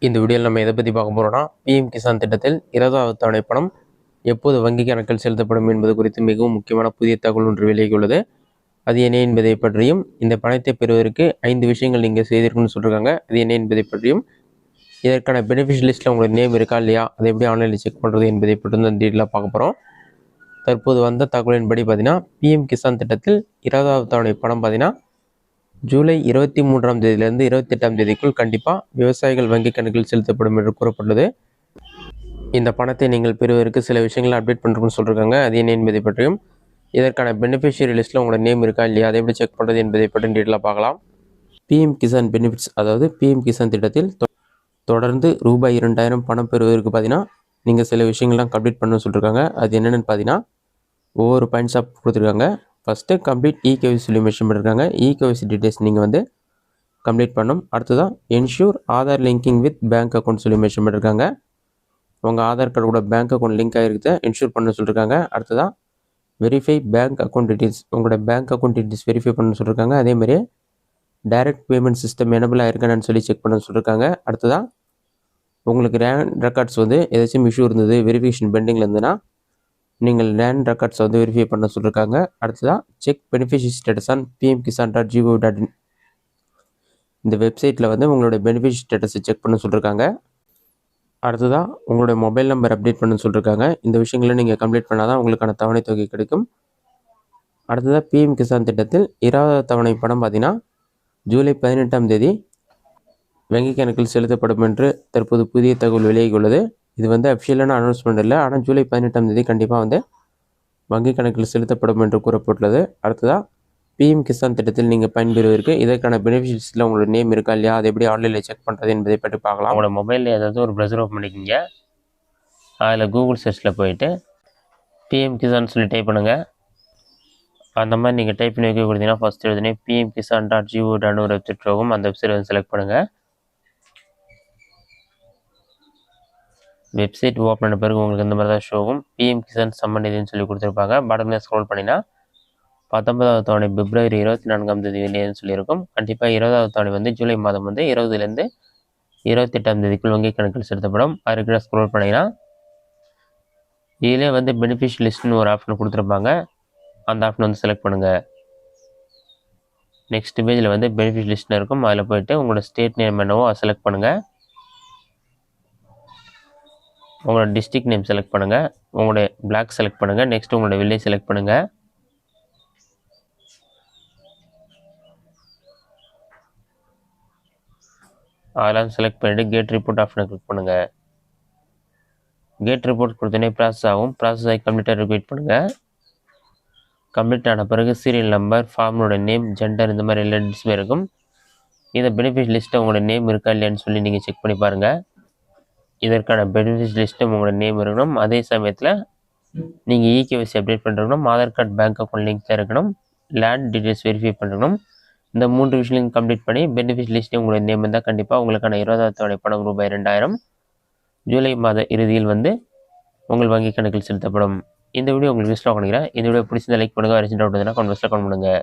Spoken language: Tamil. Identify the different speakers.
Speaker 1: இந்த வீடியோவில் நம்ம எதை பற்றி பார்க்க போகிறோம்னா, பிஎம் கிசான் திட்டத்தில் 20வது தவணை பணம் எப்போது வங்கி கணக்கில் செலுத்தப்படும் என்பது குறித்து மிகவும் முக்கியமான புதிய தகவல் ஒன்று வெளியாகியுள்ளது. அது என்ன என்பதை பற்றியும், இந்த பணத்தை பெறுவதற்கு 5 விஷயங்கள் நீங்கள் செய்திருக்குன்னு சொல்லியிருக்காங்க. அது என்ன என்பதை பற்றியும், இதற்கான பெனிஃபிஷியல் லிஸ்ட்டில் உங்களுக்கு நேம் இருக்கா இல்லையா, அதை எப்படி ஆன்லைனில் செக் பண்ணுறது என்பதை பற்றி தான் டீட்டெயிலாக பார்க்க போகிறோம். தற்போது வந்த தகவலின்படி பார்த்தீங்கன்னா, பிஎம் கிசான் திட்டத்தில் 20வது தவணை பணம் பார்த்தீங்கன்னா ஜூலை 23ஆம் தேதியிலிருந்து 28ஆம் தேதிக்குள் கண்டிப்பாக விவசாயிகள் வங்கி கணக்கில் செலுத்தப்படும் என்று கூறப்பட்டுள்ளது. இந்த பணத்தை நீங்கள் பெறுவதற்கு சில விஷயங்களை அப்டேட் பண்ணுறதுன்னு சொல்லியிருக்காங்க. அது என்ன என்பதை பற்றியும், இதற்கான பெனிஃபிஷியரி லிஸ்ட்டில் உங்களோட நேம் இருக்கா இல்லையா, அதை எப்படி செக் பண்ணுறது என்பதை பற்றி டீட்டெயிலாக பார்க்கலாம். பிஎம் கிசான் பெனிஃபிட்ஸ், அதாவது பிஎம் கிசான் திட்டத்தில் தொடர்ந்து ரூபாய் 2000 பணம் பெறுவதற்கு பார்த்தீங்கன்னா நீங்கள் சில விஷயங்கள்லாம் கம்ப்ளீட் பண்ணணும்னு சொல்லியிருக்காங்க. அது என்னென்னு பார்த்தீங்கன்னா, ஒவ்வொரு பாயிண்ட்ஸாக கொடுத்துருக்காங்க. ஃபஸ்ட்டு கம்ப்ளீட் இகேஒய்சி சொல்லி மென்ஷன் பண்ணியிருக்காங்க. இகேஒய்சி டீட்டெயில்ஸ் நீங்கள் கம்ப்ளீட் பண்ணணும். அடுத்ததான் ensure Aadhaar linking with bank account சொல்லி மென்ஷன் பண்ணியிருக்காங்க. உங்கள் ஆதார் கார்டு கூட பேங்க் அக்கௌண்ட் லிங்க் ஆகிருக்குது, என்ஷூர் பண்ண சொல்லியிருக்காங்க. அடுத்ததான் வெரிஃபை பேங்க் அக்கௌண்ட் டீட்டெயில்ஸ், உங்களோட பேங்க் அக்கௌண்ட் டீட்டெயில்ஸ் வெரிஃபை பண்ண சொல்லியிருக்காங்க. அதேமாதிரி டைரக்ட் பேமெண்ட் சிஸ்டம் எனபிள் ஆகிருக்கானு சொல்லி செக் பண்ண சொல்லியிருக்காங்க. அடுத்ததான் உங்களுக்கு லேண்ட் ரெக்கார்ட்ஸ் ஏதாச்சும் இஷ்யூ இருந்தது, வெரிஃபிகேஷன் பெண்டிங்கில் இருந்ததுன்னா நீங்கள் லேண்ட் ரெக்கார்ட்ஸ் வெரிஃபை பண்ண சொல்லியிருக்காங்க. அடுத்ததான் check beneficiary status on pmkisan.gov.in, இந்த வெப்சைட்டில் உங்களுடைய பெனிஃபிஷரி ஸ்டேட்டஸை செக் பண்ண சொல்லியிருக்காங்க. அடுத்ததான் உங்களுடைய மொபைல் நம்பர் அப்டேட் பண்ண சொல்லியிருக்காங்க. இந்த விஷயங்களை நீங்கள் கம்ப்ளீட் பண்ணால் தான் உங்களுக்கான தவணை தொகை கிடைக்கும். அடுத்ததாக பிஎம் கிசான் திட்டத்தில் 20வது தவணை பணம் பார்த்தீங்கன்னா ஜூலை 18ஆம் தேதி வங்கி கணக்கில் செலுத்தப்படும் என்று தற்போது புதிய தகவல் வெளியாகியுள்ளது. இது அஃபிஷியலான அனௌன்ஸ்மெண்ட் இல்லை, ஆனால் ஜூலை 18ஆம் தேதி கண்டிப்பாக வங்கி கணக்கில் செலுத்தப்படும் என்று கூறப்பட்டுள்ளது. அடுத்ததாக பிஎம் கிசான் திட்டத்தில் நீங்கள் பயன்பெறுவதற்கு இதற்கான பெனிஃபிஷியரிஸில் உங்களோட நேம் இருக்கா இல்லையா, அதை எப்படி ஆன்லைனில் செக் பண்ணுறது என்பதை பற்றி பார்க்கலாம். உங்களோட மொபைலில் ஏதாவது ஒரு ப்ரௌசர் ஓப்பன் பண்ணிக்கிங்க. அதில் கூகுள் சர்ச்சில் போயிட்டு பிஎம் கிசான் சொல்லி டைப் பண்ணுங்கள். அந்த மாதிரி நீங்கள் டைப் பண்ணி வைக்க கொடுத்தீங்கன்னா ஃபஸ்ட் எழுதுனே pmkisan.gov.in ஒரு வெப்சைட் போகும். அந்த வெப்சைட் செலக்ட் பண்ணுங்கள். வெப்சைட் ஓப்பன் பண்ண பிறகு உங்களுக்கு இந்த மாதிரி தான் ஷோவும். பிஎம் கிசான் சம்மன் நிதின்னு சொல்லி கொடுத்துருப்பாங்க. பாட்டமில் ஸ்க்ரோல் பண்ணினா 19வது தவணை பிப்ரவரி 24ஆம் தேதி வெளியேன்னு சொல்லியிருக்கும். கண்டிப்பாக 20வது தவணை ஜூலை மாதம் 20லேருந்து 28ஆம் தேதிக்குள் வங்கி கணக்கில் செலுத்தப்படும். அதுக்கு ஸ்க்ரோல் பண்ணிங்கன்னா இதிலே பெனிஃபிஷியல் லிஸ்ட்னு ஒரு ஆப்ஷன் கொடுத்துருப்பாங்க. அந்த ஆப்ஷன் செலக்ட் பண்ணுங்கள். நெக்ஸ்ட் பேஜில் பெனிஃபிஷியல் லிஸ்ட்னு இருக்கும். அதில் போய்ட்டு உங்களோட ஸ்டேட் நேம் என்னவோ அதை செலக்ட் பண்ணுங்கள். உங்களோட டிஸ்ட்ரிக்ட் நேம் செலக்ட் பண்ணுங்கள். உங்களுடைய பிளாக் செலக்ட் பண்ணுங்கள். நெக்ஸ்ட் உங்களோட வில்லேஜ் செலக்ட் பண்ணுங்கள். அதெல்லாம் செலக்ட் பண்ணிவிட்டு கேட் ரிப்போர்ட் ஆப்ஷனை கிளிக் பண்ணுங்கள். கேட் ரிப்போர்ட் கொடுத்தோன்னே ப்ராசஸ் ஆகும். ப்ராசஸ் ஆகி கம்ப்ளீட்டாக ரிப்பீட் பண்ணுங்கள். கம்ப்ளீட் ஆன பிறகு சீரியல் நம்பர், ஃபார்மோட நேம், ஜெண்டர் இந்த மாதிரி எல்லா டீட்டெயில்ஸுமே இருக்கும். இந்த பெனிஃபிஷியல் லிஸ்ட்டை உங்களோட நேம் இருக்கா இல்லையான்னு சொல்லி நீங்கள் செக் பண்ணி பாருங்கள். இதற்கான பெனிஃபிஷியல் லிஸ்ட்டும் உங்களோட நேம் இருக்கணும். அதே சமயத்தில் நீங்கள் இகேஒய்சி அப்டேட் பண்ணிருக்கணும். Aadhaar card bank account link இருக்கணும். லேண்ட் டீட்டெயில்ஸ் வெரிஃபை பண்ணிருக்கணும். இந்த 3 விஷயங்களையும் கம்ப்ளீட் பண்ணி பெனிஃபிஷியல் லிஸ்ட்டே உங்களுடைய நேம் இருந்தால் கண்டிப்பாக உங்களுக்கான 20வது தவணை பணம் ரூபாய் 2000 ஜூலை மாத இறுதியில் உங்கள் வங்கி கணக்கில் செலுத்தப்படும். இந்த வீடியோ உங்களுக்கு யூஸ்ஃபுல்லாக பண்ணிக்கிறேன். இந்த வீடியோ பிடிச்சிருந்தா லைக் பண்ணுங்கள். வேறு டவுட் இருந்தால் கமெண்ட் பாக்ஸில் கமெண்ட் பண்ணுங்கள்.